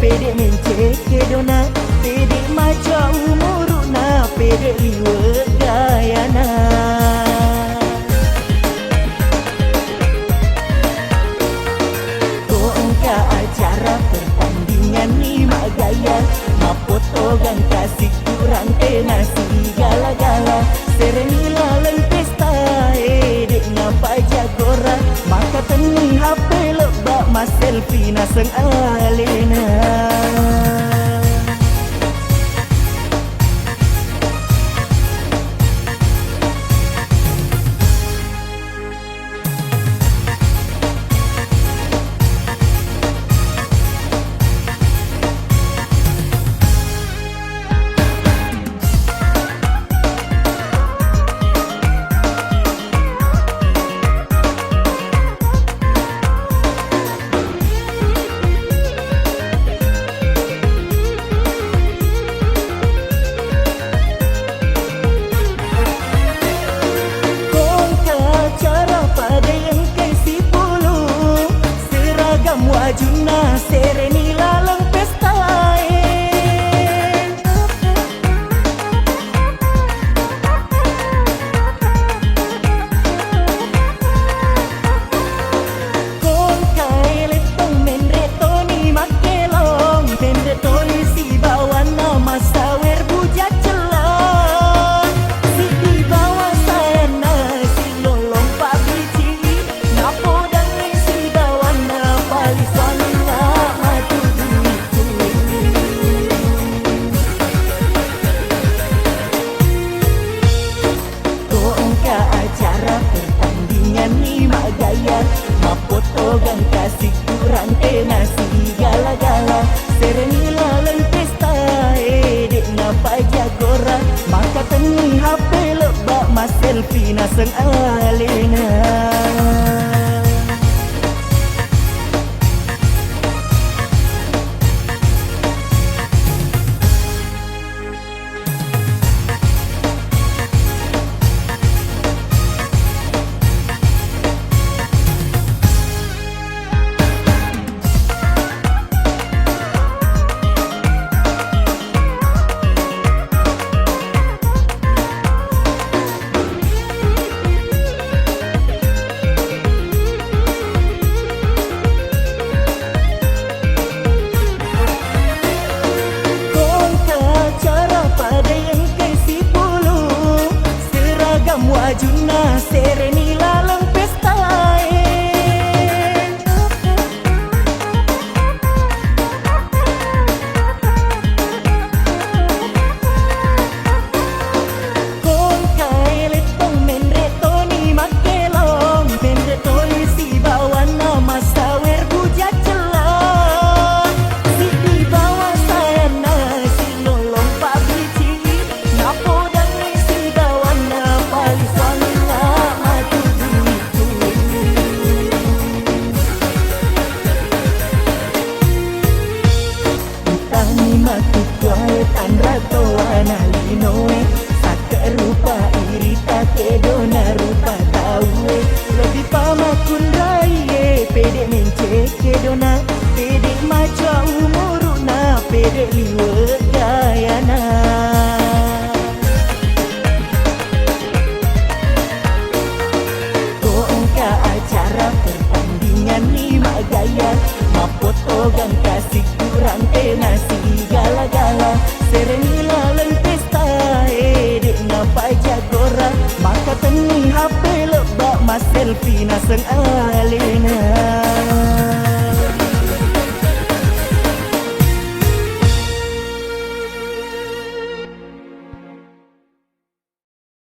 pede mencek kedona, pede maca umuruna, pede liwe gayana. Kongka acara pertandingan lima gaya, mapoto gan kasih kurang nasi gala-gala, serenila leng pesta dek ngapa jagora, maka teni HP lebak mas selfie naseng alena. Wajuna serenila lang pestaen, kon kaile tong menreto ni makelong, menreto ni si bawan nama sawer bujat celang, si di bawah sana si lolong pabici, napodang ni si bawan napali mapoto gan kasih kurang nasi gala-gala, serenila leng pesta dek ngapa jagora, maka teni HP lebak mas selfie naseng alena. Wajuna serenila lang pestaen, kon kaile tong menreto ni makelong, menreto ni si bawan nama sawer bujat celang, si di bawah sana si lolong pabici, napodang ni si bawan napali analinoe, saka rupa irita kedona rupa taue, lebih pamakun raye, pede mencek kedona, pede maca umuruna, pede liwe gayana. Kongka acara pertandingan lima gaya, mapoto gan kasih kurang nasi gala-gala, serenila leng pesta dek ngapa jagora, maka teni HP lebak mas selfie naseng alena.